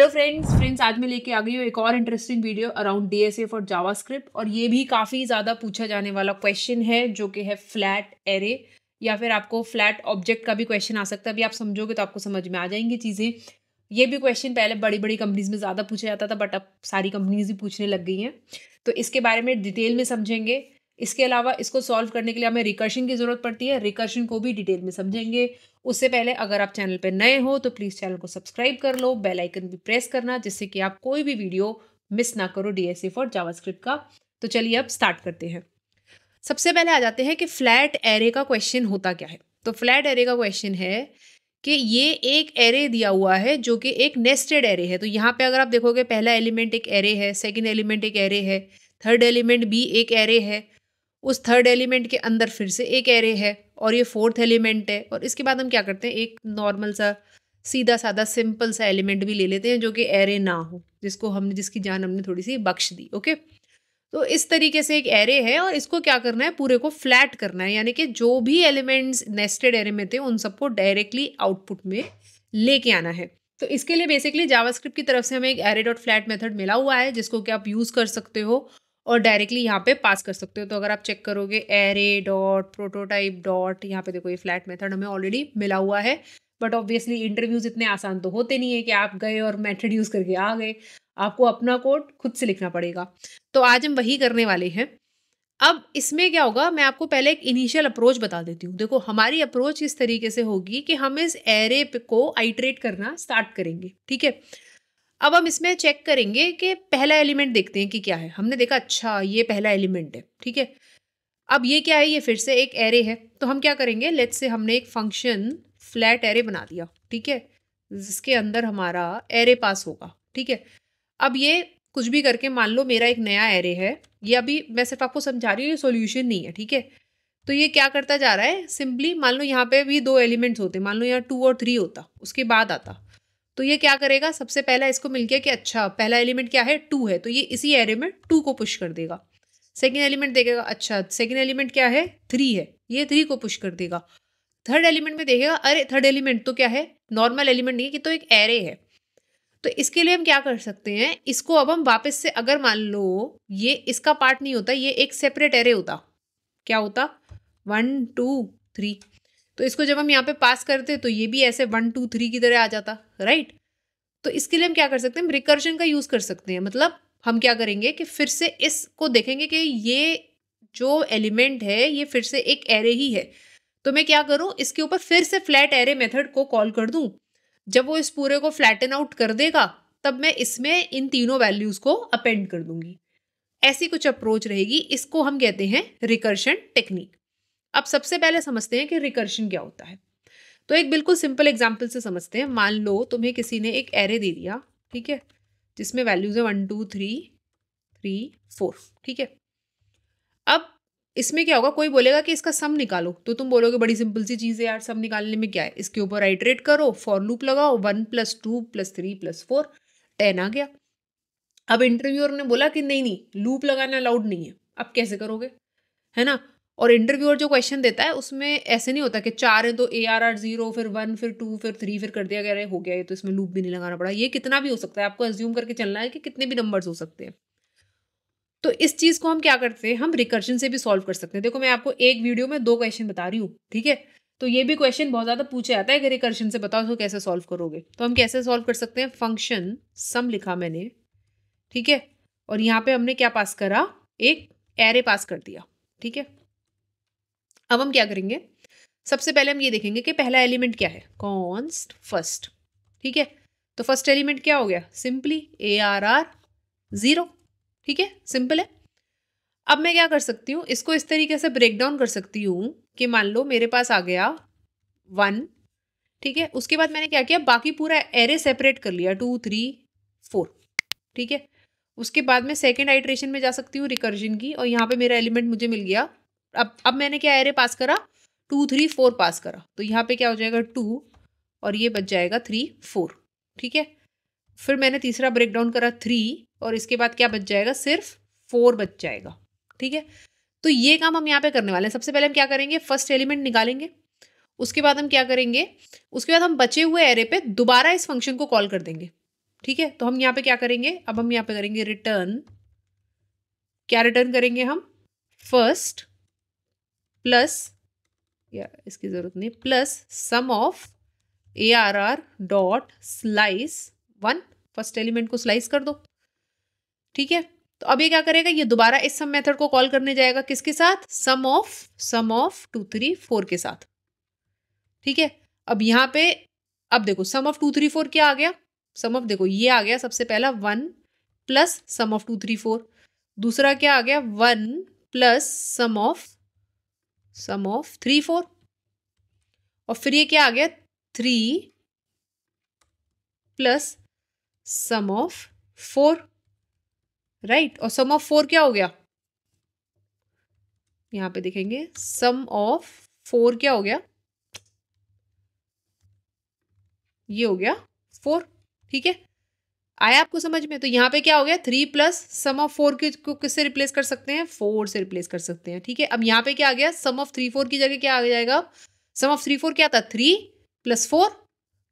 Hello friends आज मैं लेके आ गई हूँ एक और interesting video around DSA for JavaScript. और ये भी काफ़ी ज़्यादा पूछा जाने वाला क्वेश्चन है जो कि है फ्लैट एरे, या फिर आपको फ्लैट ऑब्जेक्ट का भी क्वेश्चन आ सकता है। अभी आप समझोगे तो आपको समझ में आ जाएंगी चीज़ें। ये भी क्वेश्चन पहले बड़ी बड़ी कंपनीज में ज़्यादा पूछा जाता था, बट अब सारी कंपनीज ही पूछने लग गई हैं। तो इसके बारे में डिटेल में समझेंगे। इसके अलावा इसको सॉल्व करने के लिए हमें रिकर्शन की ज़रूरत पड़ती है, रिकर्शन को भी डिटेल में समझेंगे। उससे पहले अगर आप चैनल पर नए हो तो प्लीज़ चैनल को सब्सक्राइब कर लो, बेल आइकन भी प्रेस करना, जिससे कि आप कोई भी वीडियो मिस ना करो डीएसए फॉर जावास्क्रिप्ट का। तो चलिए अब स्टार्ट करते हैं। सबसे पहले आ जाते हैं कि फ्लैट एरे का क्वेश्चन होता क्या है। तो फ्लैट एरे का क्वेश्चन है कि ये एक एरे दिया हुआ है जो कि एक नेस्टेड एरे है। तो यहाँ पे अगर आप देखोगे पहला एलिमेंट एक एरे है, सेकंड एलिमेंट एक एरे है, थर्ड एलिमेंट भी एक एरे है, उस थर्ड एलिमेंट के अंदर फिर से एक एरे है, और ये फोर्थ एलिमेंट है। और इसके बाद हम क्या करते हैं, एक नॉर्मल सा सीधा साधा सिंपल सा एलिमेंट भी ले लेते हैं जो कि एरे ना हो, जिसकी जान हमने थोड़ी सी बख्श दी। ओके, तो इस तरीके से एक एरे है और इसको क्या करना है, पूरे को फ्लैट करना है, यानी कि जो भी एलिमेंट्स नेस्टेड एरे में थे उन सबको डायरेक्टली आउटपुट में लेके आना है। तो इसके लिए बेसिकली जावास्क्रिप्ट की तरफ से हमें एक एरे डॉट फ्लैट मेथड मिला हुआ है, जिसको कि आप यूज़ कर सकते हो और डायरेक्टली यहाँ पे पास कर सकते हो। तो अगर आप चेक करोगे एरे डॉट प्रोटोटाइप डॉट, यहाँ पे देखो ये फ्लैट मेथड हमें ऑलरेडी मिला हुआ है। बट ऑब्वियसली इंटरव्यूज इतने आसान तो होते नहीं है कि आप गए और मेथड यूज़ करके आ गए, आपको अपना कोड खुद से लिखना पड़ेगा। तो आज हम वही करने वाले हैं। अब इसमें क्या होगा, मैं आपको पहले एक इनिशियल अप्रोच बता देती हूँ। देखो हमारी अप्रोच इस तरीके से होगी कि हम इस एरे को आइटरेट करना स्टार्ट करेंगे। ठीक है, अब हम इसमें चेक करेंगे कि पहला एलिमेंट देखते हैं कि क्या है। हमने देखा अच्छा ये पहला एलिमेंट है, ठीक है। अब ये क्या है, ये फिर से एक एरे है। तो हम क्या करेंगे, लेट्स से हमने एक फंक्शन फ्लैट एरे बना दिया, ठीक है, जिसके अंदर हमारा एरे पास होगा। ठीक है, अब ये कुछ भी करके मान लो मेरा एक नया एरे है, ये अभी मैं सिर्फ आपको समझा रही हूँ, ये सॉल्यूशन नहीं है। ठीक है, तो ये क्या करता जा रहा है, सिंपली मान लो यहाँ पे भी दो एलिमेंट्स होते, मान लो यहाँ 2 और 3 होता, उसके बाद आता, तो ये क्या करेगा, सबसे पहला इसको मिल गया कि अच्छा पहला एलिमेंट क्या है 2 है, तो ये इसी एरे में 2 को पुश कर देगा। सेकेंड एलिमेंट देखेगा, अच्छा सेकेंड एलिमेंट क्या है 3 है, ये 3 को पुश कर देगा। थर्ड एलिमेंट में देखेगा, अरे थर्ड एलिमेंट तो क्या है, नॉर्मल एलिमेंट नहीं है कि तो एक एरे है। तो इसके लिए हम क्या कर सकते हैं, इसको अब हम वापस से, अगर मान लो ये इसका पार्ट नहीं होता, ये एक सेपरेट एरे होता, क्या होता 1 2 3, तो इसको जब हम यहाँ पे पास करते तो ये भी ऐसे 1 2 3 की तरह आ जाता, राइट। तो इसके लिए हम क्या कर सकते हैं, रिकर्शन का यूज कर सकते हैं। मतलब हम क्या करेंगे कि फिर से इसको देखेंगे कि ये जो एलिमेंट है ये फिर से एक एरे ही है, तो मैं क्या करूं, इसके ऊपर फिर से फ्लैट एरे मेथड को कॉल कर दूं। जब वो इस पूरे को फ्लैटन आउट कर देगा तब मैं इसमें इन तीनों वैल्यूज को अपेंड कर दूंगी। ऐसी कुछ अप्रोच रहेगी, इसको हम कहते हैं रिकर्शन टेक्निक। अब सबसे पहले समझते हैं कि रिकर्शन क्या होता है। तो एक बिल्कुल सिंपल एग्जांपल से समझते हैं। मान लो तुम्हें किसी ने एक एरे दे दिया, ठीक है, जिसमें वैल्यूज है 1 2 3 3 4, ठीक है। अब इसमें क्या होगा, कोई बोलेगा कि इसका सम निकालो, तो तुम बोलोगे बड़ी सिंपल सी चीज़ है यार, सम निकालने में क्या है, इसके ऊपर आइटरेट करो, फॉर लूप लगाओ, 1 + 2 + 3 + 4 10 आ गया। अब इंटरव्यूअर ने बोला कि नहीं नहीं लूप लगाना अलाउड नहीं है, अब कैसे करोगे, है ना। और इंटरव्यूअर जो क्वेश्चन देता है उसमें ऐसे नहीं होता कि 4 है तो ARR 0 फिर 1 फिर 2 फिर 3 फिर कर दिया गया, हो गया ये तो इसमें लूप भी नहीं लगाना पड़ा। ये कितना भी हो सकता है, आपको अज्यूम करके चलना है कि कितने भी नंबर्स हो सकते हैं। तो इस चीज़ को हम क्या करते हैं, हम रिकर्शन से भी सॉल्व कर सकते हैं। देखो मैं आपको एक वीडियो में 2 क्वेश्चन बता रही हूँ, ठीक है। तो ये भी क्वेश्चन बहुत ज़्यादा पूछा जाता है कि रिकर्शन से बताओ तो कैसे सॉल्व करोगे। तो हम कैसे सॉल्व कर सकते हैं, फंक्शन सम लिखा मैंने, ठीक है, और यहाँ पे हमने क्या पास करा, एक एरे पास कर दिया, ठीक है। अब हम क्या करेंगे, सबसे पहले हम ये देखेंगे कि पहला एलिमेंट क्या है, कॉन्स्ट फर्स्ट, ठीक है। तो फर्स्ट एलिमेंट क्या हो गया, सिंपली ARR 0, ठीक है, सिंपल है। अब मैं क्या कर सकती हूँ, इसको इस तरीके से ब्रेक डाउन कर सकती हूँ कि मान लो मेरे पास आ गया 1, ठीक है, उसके बाद मैंने क्या किया, बाकी पूरा एरे सेपरेट कर लिया 2 3 4, ठीक है। उसके बाद मैं सेकेंड आइट्रेशन में जा सकती हूँ रिकर्जन की, और यहाँ पे मेरा एलिमेंट मुझे मिल गया। अब मैंने क्या एरे पास करा, 2 3 4 पास करा, तो यहाँ पे क्या हो जाएगा 2 और ये बच जाएगा 3 4, ठीक है। फिर मैंने तीसरा ब्रेक डाउन करा 3, और इसके बाद क्या बच जाएगा, सिर्फ 4 बच जाएगा, ठीक है। तो ये काम हम यहाँ पे करने वाले हैं। सबसे पहले हम क्या करेंगे, फर्स्ट एलिमेंट निकालेंगे, उसके बाद हम क्या करेंगे, उसके बाद हम बचे हुए एरे पे दोबारा इस फंक्शन को कॉल कर देंगे, ठीक है, तो हम यहाँ पे क्या करेंगे, अब हम यहाँ पे करेंगे रिटर्न, क्या रिटर्न करेंगे हम, फर्स्ट प्लस, या इसकी जरूरत नहीं, plus sum of ARR dot slice 1, first element को स्लाइस कर दो। ठीक है, तो अब ये क्या करेगा, ये दोबारा इस सम मेथड को कॉल करने जाएगा, किसके साथ, सम ऑफ 2 3 4 के साथ। ठीक है, अब यहाँ पे अब देखो सम ऑफ 2 3 4 क्या आ गया, सम ऑफ देखो ये आ गया सबसे पहला 1 प्लस सम ऑफ 2 3 4, दूसरा क्या आ गया 1 प्लस सम ऑफ 3 4, और फिर ये क्या आ गया 3 प्लस सम ऑफ 4, राइट, और सम ऑफ 4 क्या हो गया, यहां पे देखेंगे सम ऑफ 4 क्या हो गया, ये हो गया 4। ठीक है, आया आपको समझ में, तो यहाँ पे क्या हो गया 3 प्लस सम ऑफ 4 को किससे रिप्लेस कर सकते हैं, 4 से रिप्लेस कर सकते हैं। ठीक है, अब यहाँ पे क्या आ गया, सम ऑफ 3 4 की जगह क्या आ जाएगा, सम ऑफ 3 4 क्या था, 3 प्लस 4,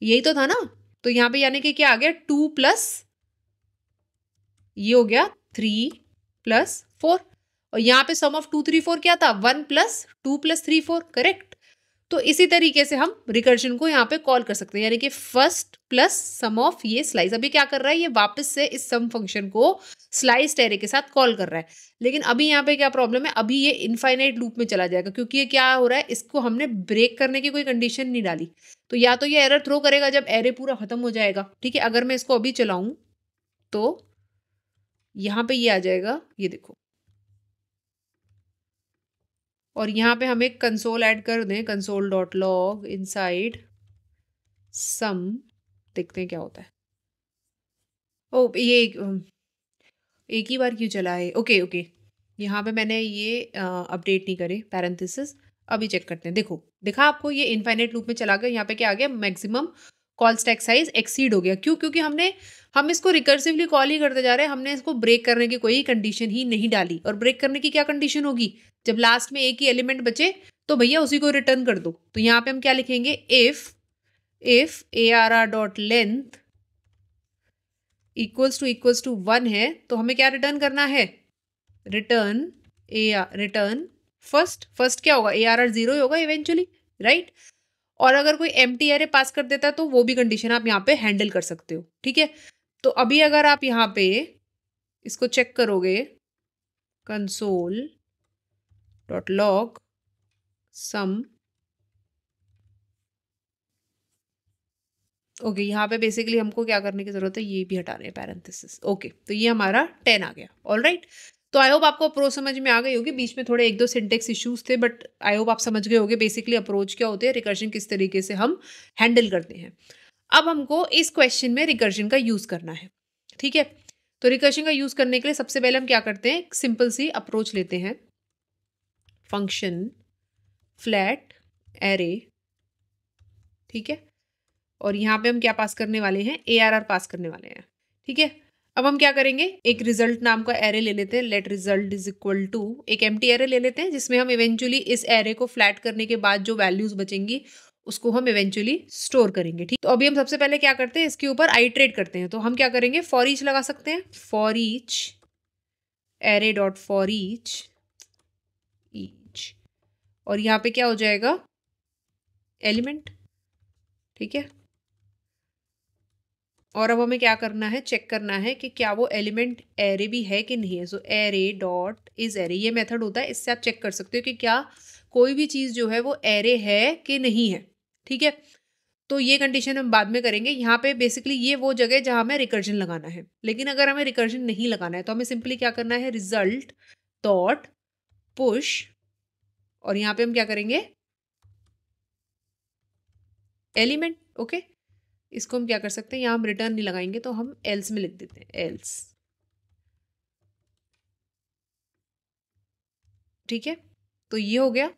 यही तो था ना, तो यहाँ पे यानी कि क्या आ गया 2 प्लस, ये हो गया 3 प्लस 4, और यहाँ पे सम ऑफ 2 3 4 क्या था, 1 प्लस 2 प्लस 3 4, करेक्ट। तो इसी तरीके से हम रिकर्जन को यहाँ पे कॉल कर सकते हैं, यानी कि फर्स्ट प्लस सम ऑफ ये स्लाइस, अभी क्या कर रहा है, ये वापस से इस सम फंक्शन को स्लाइस एरे के साथ कॉल कर रहा है, लेकिन अभी यहाँ पे क्या प्रॉब्लम है, अभी ये इनफाइनाइट लूप में चला जाएगा, क्योंकि ये क्या हो रहा है, इसको हमने ब्रेक करने की कोई कंडीशन नहीं डाली, तो या तो ये एरर थ्रो करेगा जब एरे पूरा खत्म हो जाएगा। ठीक है, अगर मैं इसको अभी चलाऊं तो यहाँ पे ये आ जाएगा, ये देखो, और यहाँ पे हम एक कंसोल ऐड कर दें, कंसोल डॉट लॉग इनसाइड सम, देखते हैं क्या होता है। ओ ये एक ही बार क्यों चला है, ओके ओके, यहाँ पे मैंने ये अपडेट नहीं करे पैरेंथेसिस, अभी चेक करते हैं, देखो दिखा आपको, ये इनफाइनाइट लूप में चला गया, यहाँ पे क्या आ गया, maximum call stack size exceed हो गया, क्यों, क्योंकि हम इसको रिकर्सिवली कॉल ही करते जा रहे हैं, हमने इसको ब्रेक करने की कोई कंडीशन ही नहीं डाली, और ब्रेक करने की क्या कंडीशन होगी, जब लास्ट में एक ही एलिमेंट बचे तो भैया उसी को रिटर्न कर दो, तो यहाँ पे हम क्या लिखेंगे, if ARR dot length equals to 1 है, तो हमें क्या रिटर्न करना है, रिटर्न फर्स्ट क्या होगा, ARR 0 होगा इवेंचुअली, राइट, और अगर कोई एम्प्टी एरे पास कर देता है तो वो भी कंडीशन आप यहाँ पे हैंडल कर सकते हो। ठीक है, तो अभी अगर आप यहाँ पे इसको चेक करोगे, कंसोल डॉट लॉग सम, ओके, यहाँ पे बेसिकली हमको क्या करने की जरूरत है, ये भी हटाने हैं पैरेंथेसिस, ओके, तो ये हमारा 10 आ गया, ऑल राइट। तो आई होप आपको अप्रोच समझ में आ गई होगी, बीच में थोड़े 1-2 सिंटेक्स इश्यूज थे, बट आई होप आप समझ गए होगे बेसिकली अप्रोच क्या होते हैं, रिकर्जन किस तरीके से हम हैंडल करते हैं। अब हमको इस क्वेश्चन में रिकर्जन का यूज करना है। ठीक है, तो रिकर्जन का यूज करने के लिए सबसे पहले हम क्या करते हैं, एक सिंपल सी अप्रोच लेते हैं, फंक्शन फ्लैट एरे, ठीक है, और यहाँ पे हम क्या पास करने वाले हैं, ARR पास करने वाले हैं। ठीक है, अब हम क्या करेंगे, एक रिजल्ट नाम का एरे ले लेते हैं, let result is equal to, एक एम्प्टी एरे ले लेते हैं जिसमें हम इवेंचुअली इस एरे को फ्लैट करने के बाद जो वैल्यूज बचेंगी उसको हम इवेंचुअली स्टोर करेंगे। ठीक, तो अभी हम सबसे पहले क्या करते हैं, इसके ऊपर आइट्रेट करते हैं, तो हम क्या करेंगे, फॉर ईच लगा सकते हैं, for each array dot for each, और यहाँ पे क्या हो जाएगा, एलिमेंट। ठीक है, और अब हमें क्या करना है, चेक करना है कि क्या वो एलिमेंट एरे भी है कि नहीं है, सो एरे डॉट इज एरे, ये मेथड होता है, इससे आप चेक कर सकते हो कि क्या कोई भी चीज़ जो है वो एरे है कि नहीं है। ठीक है, तो ये कंडीशन हम बाद में करेंगे, यहाँ पे बेसिकली ये वो जगह जहाँ हमें रिकर्जन लगाना है, लेकिन अगर हमें रिकर्जन नहीं लगाना है तो हमें सिंपली क्या करना है, रिजल्ट डॉट पुश, और यहाँ पे हम क्या करेंगे, एलिमेंट। ओके, इसको हम क्या कर सकते हैं, यहाँ हम रिटर्न नहीं लगाएंगे तो हम एल्स में लिख देते हैं, एल्स। ठीक है, तो ये हो गया,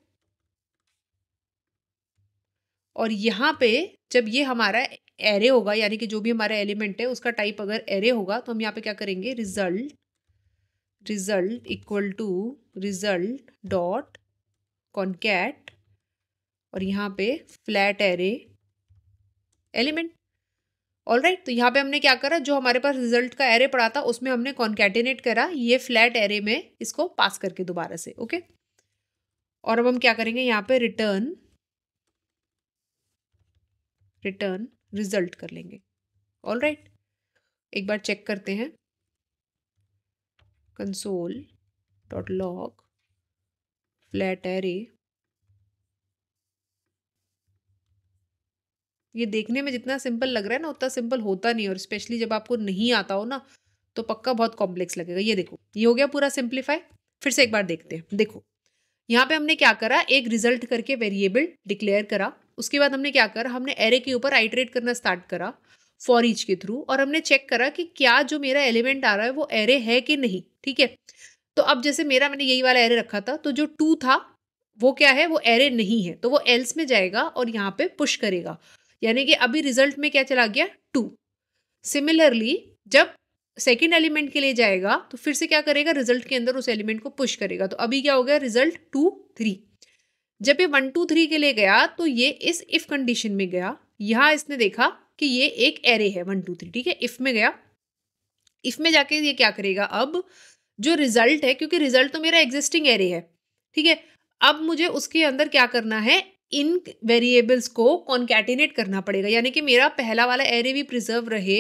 और यहाँ पे जब ये हमारा एरे होगा, यानी कि जो भी हमारा एलिमेंट है उसका टाइप अगर एरे होगा, तो हम यहाँ पे क्या करेंगे, result equal to result dot concat, और यहाँ पे फ्लैट एरे एलिमेंट। ऑलराइट, तो यहाँ पे हमने क्या करा, जो हमारे पास रिजल्ट का एरे पड़ा था उसमें हमने कॉन्कैटिनेट करा ये फ्लैट एरे में इसको पास करके दोबारा से। ओके, और अब हम क्या करेंगे, यहाँ पे रिटर्न रिजल्ट कर लेंगे। ऑलराइट, एक बार चेक करते हैं, console.log फ्लैट एरे। ये देखने में जितना सिंपल लग रहा है ना उतना सिंपल होता नहीं, और स्पेशली जब आपको नहीं आता हो ना तो पक्का बहुत कॉम्प्लेक्स लगेगा। ये देखो, ये हो गया पूरा सिंप्लीफाई। फिर से एक बार देखते हैं। देखो यहाँ पे हमने क्या करा, एक रिजल्ट करके वेरिएबल डिक्लेयर करा। उसके बाद हमने क्या करा, हमने एरे के ऊपर आइटरेट करना स्टार्ट करा फॉर ईच के थ्रू, और हमने चेक करा कि क्या जो मेरा एलिमेंट आ रहा है वो एरे है कि नहीं। ठीक है, तो अब जैसे मैंने यही वाला एरे रखा था, तो जो 2 था वो क्या है, वो एरे नहीं है, तो वो एल्स में जाएगा और यहाँ पे पुश करेगा, यानी कि अभी रिजल्ट में क्या चला गया, 2। सिमिलरली जब सेकेंड एलिमेंट के लिए जाएगा तो फिर से क्या करेगा, रिजल्ट के अंदर उस एलिमेंट को पुश करेगा। तो अभी क्या हो गया, रिजल्ट 2 3। जब ये 1 2 3 के लिए गया तो ये इस इफ कंडीशन में गया, यहां इसने देखा कि ये एक एरे है 1 2 3। ठीक है, इफ में गया, इफ में जाके ये क्या करेगा, अब जो रिजल्ट है, क्योंकि रिजल्ट तो मेरा एग्जिस्टिंग एरे है, ठीक है, अब मुझे उसके अंदर क्या करना है, इन वेरिएबल्स को कॉन्कैटिनेट करना पड़ेगा, यानी कि मेरा पहला वाला एरे भी प्रिजर्व रहे,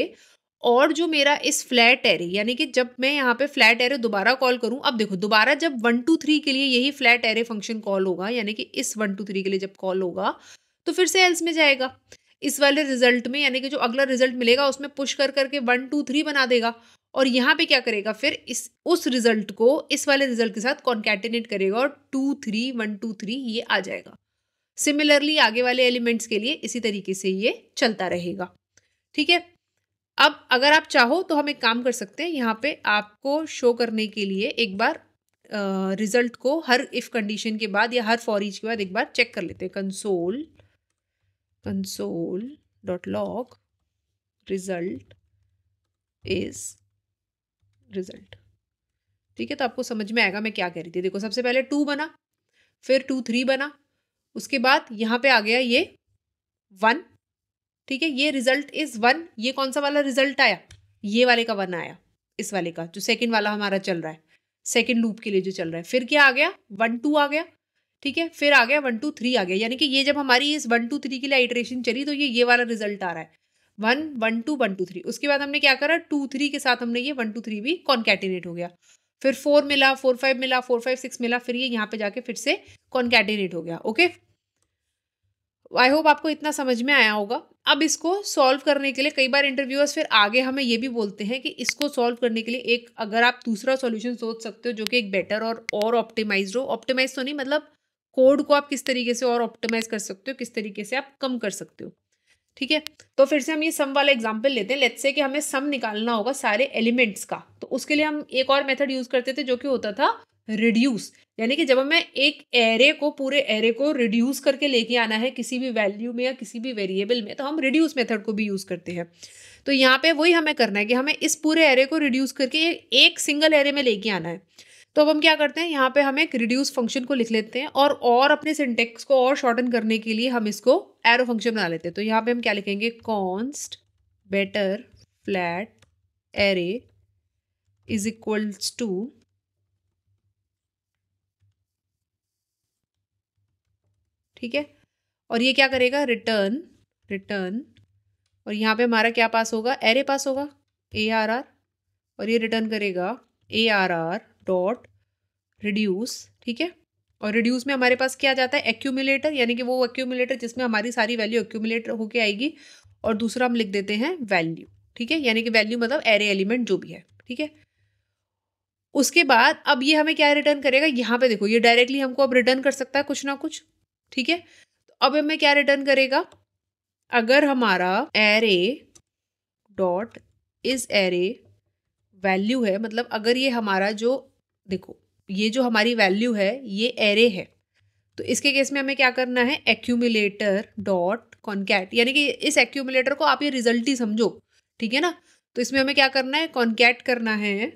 और जो मेरा इस फ्लैट एरे, यानी कि जब मैं यहाँ पे फ्लैट एरे दोबारा कॉल करूँ, अब देखो दोबारा जब 1 2 3 के लिए यही फ्लैट एरे फंक्शन कॉल होगा, यानी कि इस 1 2 3 के लिए जब कॉल होगा तो फिर से एल्स में जाएगा इस वाले रिजल्ट में, यानी कि जो अगला रिजल्ट मिलेगा उसमें पुश कर करके 1 2 3 बना देगा, और यहाँ पे क्या करेगा, फिर उस रिजल्ट को इस वाले रिजल्ट के साथ कॉन्कैटिनेट करेगा और 2 3 1 2 3 ये आ जाएगा। सिमिलरली आगे वाले एलिमेंट्स के लिए इसी तरीके से ये चलता रहेगा। ठीक है, अब अगर आप चाहो तो हम एक काम कर सकते हैं, यहाँ पे आपको शो करने के लिए एक बार रिजल्ट को हर इफ कंडीशन के बाद या हर फॉर ईच के बाद एक बार चेक कर लेते हैं। console.log result is result. ठीक है, तो आपको समझ में आएगा मैं क्या कह रही थी। देखो सबसे पहले 2 बना, फिर 2 3 बना, उसके बाद यहाँ पे आ गया ये 1। ठीक है, ये रिजल्ट इज 1। ये कौन सा वाला रिजल्ट आया, ये वाले का 1 आया, इस वाले का जो सेकंड वाला हमारा चल रहा है, सेकंड लूप के लिए जो चल रहा है। फिर क्या आ गया, 1 2 आ गया। ठीक है, फिर आ गया 1 2 3 आ गया, यानी कि ये जब हमारी इस 1 2 3 के लिए आइटरेशन चली तो ये वाला रिजल्ट आ रहा है 1 1 2 1 2 3। उसके बाद हमने क्या करा, 2 3 के साथ हमने ये 1 2 3 भी कॉन्कैटिनेट हो गया, फिर 4 मिला, 4 5 मिला, 4 5 6 मिला, फिर ये यहाँ पे जाके फिर से कॉन्कैटिनेट हो गया। ओके, आई होप आपको इतना समझ में आया होगा। अब इसको सॉल्व करने के लिए कई बार इंटरव्यूअर्स फिर आगे हमें ये भी बोलते हैं कि इसको सॉल्व करने के लिए एक अगर आप दूसरा सॉल्यूशन सोच सकते हो जो कि एक बेटर और ऑप्टिमाइज्ड हो। ऑप्टिमाइज तो नहीं, मतलब कोड को आप किस तरीके से और ऑप्टिमाइज कर सकते हो, किस तरीके से आप कम कर सकते हो। ठीक है, तो फिर से हम ये सम वाला एग्जांपल लेते हैं। लेट्स से कि हमें सम निकालना होगा सारे एलिमेंट्स का, तो उसके लिए हम एक और मेथड यूज करते थे जो कि होता था रिड्यूस, यानी कि जब हमें एक एरे को, पूरे एरे को रिड्यूस करके लेके आना है किसी भी वैल्यू में या किसी भी वेरिएबल में, तो हम रिड्यूस मेथड को भी यूज करते हैं। तो यहाँ पे वही हमें करना है कि हमें इस पूरे एरे को रिड्यूस करके एक सिंगल एरे में लेके आना है। तो अब हम क्या करते हैं, यहाँ पे हम एक रिड्यूस फंक्शन को लिख लेते हैं, और अपने सिंटेक्स को और शॉर्टन करने के लिए हम इसको एरो फंक्शन बना लेते हैं। तो यहाँ पे हम क्या लिखेंगे, const better flat array is equals to, ठीक है, और ये क्या करेगा, रिटर्न, और यहाँ पे हमारा क्या पास होगा, एरे पास होगा ARR, और ये रिटर्न करेगा ARR डॉट रिड्यूस। ठीक है, और रिड्यूस में हमारे पास क्या जाता है, एक्यूमुलेटर, यानी कि वो एक्यूमुलेटर जिसमें हमारी सारी वैल्यू एक्यूमुलेटर होके आएगी, और दूसरा हम लिख देते हैं वैल्यू। ठीक है, यानी कि वैल्यू मतलब एरे एलिमेंट जो भी है। ठीक है, उसके बाद अब ये हमें क्या रिटर्न करेगा, यहाँ पे देखो ये डायरेक्टली हमको अब रिटर्न कर सकता है कुछ ना कुछ। ठीक है, तो अब हमें क्या रिटर्न करेगा, अगर हमारा array dot is array value है, मतलब अगर ये हमारा जो, देखो ये जो हमारी वैल्यू है ये एरे है, तो इसके केस में हमें क्या करना है, एक्यूमुलेटर डॉट कॉन्कैट, यानी कि इस एक्यूमुलेटर को आप ये रिजल्ट ही समझो। ठीक है ना, तो इसमें हमें क्या करना है, कॉन्कैट करना है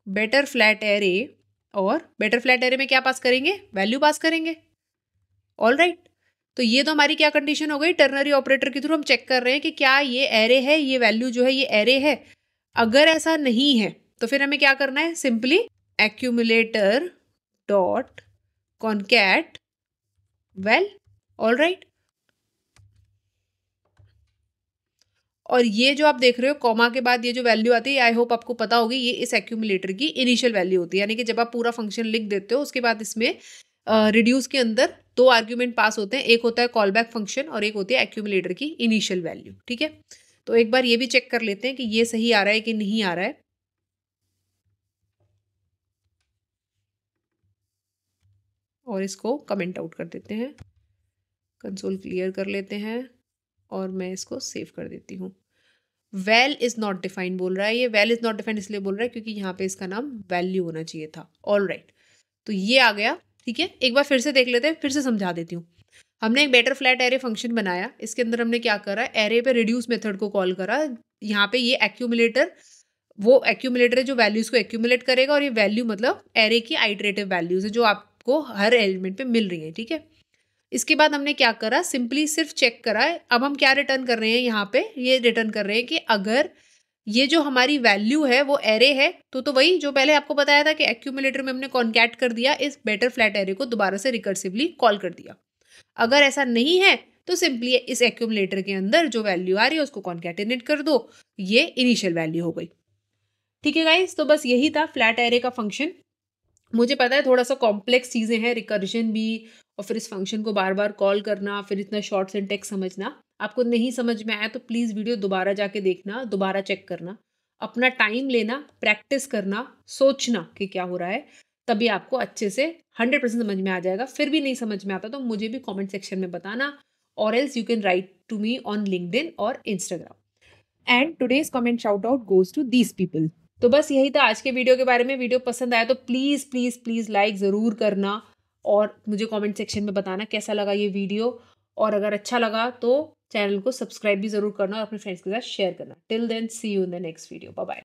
बेटर फ्लैट एरे, और बेटर फ्लैट एरे में क्या पास करेंगे, वैल्यू पास करेंगे। ऑल राइट, तो ये तो हमारी क्या कंडीशन हो गई, टर्नरी ऑपरेटर के थ्रू हम चेक कर रहे हैं कि क्या ये एरे है, ये वैल्यू जो है ये एरे है। अगर ऐसा नहीं है तो फिर हमें क्या करना है, simply accumulator dot concat well, all right. और ये जो आप देख रहे हो कॉमा के बाद ये जो वैल्यू आती है, आई होप आपको पता होगी, ये इस एक्यूमुलेटर की इनिशियल वैल्यू होती है। यानी कि जब आप पूरा फंक्शन लिख देते हो उसके बाद इसमें रिड्यूस के अंदर 2 आर्ग्यूमेंट पास होते हैं, एक होता है कॉल बैक फंक्शन और एक होती है एक्यूमुलेटर की इनिशियल वैल्यू। ठीक है, तो एक बार ये भी चेक कर लेते हैं कि ये सही आ रहा है कि नहीं आ रहा है। और इसको कमेंट आउट कर देते हैं, कंसोल क्लियर कर लेते हैं और मैं इसको सेव कर देती हूँ। वेल इज नॉट डिफाइंड बोल रहा है, ये वेल इज नॉट डिफाइंड इसलिए बोल रहा है क्योंकि यहाँ पे इसका नाम वैल्यू होना चाहिए था। ऑल राइट, तो ये आ गया। ठीक है, एक बार फिर से देख लेते हैं, फिर से समझा देती हूँ। हमने एक बेटर फ्लैट एरे फंक्शन बनाया, इसके अंदर हमने क्या करा, एरे पे रिड्यूस मेथड को कॉल करा। यहाँ पे ये एक्यूमुलेटर, वो एक्यूमुलेटर है जो वैल्यूज को एक्यूमुलेट करेगा, और ये वैल्यू मतलब एरे की आइटरेटिव वैल्यूज है जो आपको हर एलिमेंट पे मिल रही है। ठीक है, इसके बाद हमने क्या करा, सिंपली सिर्फ चेक करा है। अब हम क्या रिटर्न कर रहे हैं, यहाँ पे ये रिटर्न कर रहे हैं कि अगर ये जो हमारी वैल्यू है वो एरे है तो वही जो पहले आपको बताया था कि एक्यूमुलेटर में हमने कॉन्कैट कर दिया, इस बेटर फ्लैट एरे को दोबारा से रिकर्सिवली कॉल कर दिया। अगर ऐसा नहीं है तो सिंपली इस एक्यूमुलेटर के अंदर जो वैल्यू आ रही है उसको कॉन्कैटिनेट कर दो, ये इनिशियल वैल्यू हो गई। ठीक है गाइस, तो बस यही था फ्लैट एरे का फंक्शन। मुझे पता है थोड़ा सा कॉम्प्लेक्स चीज़ें हैं, रिकर्जन भी, और फिर इस फंक्शन को बार बार कॉल करना, फिर इतना शॉर्ट सिंटेक्स समझना। आपको नहीं समझ में आया तो प्लीज़ वीडियो दोबारा जाके देखना, दोबारा चेक करना, अपना टाइम लेना, प्रैक्टिस करना, सोचना कि क्या हो रहा है, तभी आपको अच्छे से 100% समझ में आ जाएगा। फिर भी नहीं समझ में आता तो मुझे भी कमेंट सेक्शन में बताना, और else you can write to me on LinkedIn और Instagram. And today's comment shout out goes to these people. तो बस यही था आज के वीडियो के बारे में। वीडियो पसंद आया तो प्लीज़ प्लीज़ प्लीज़ लाइक ज़रूर करना, और मुझे कमेंट सेक्शन में बताना कैसा लगा ये वीडियो, और अगर अच्छा लगा तो चैनल को सब्सक्राइब भी ज़रूर करना और अपने फ्रेंड्स के साथ शेयर करना। Till then, see you in the next video, bye bye.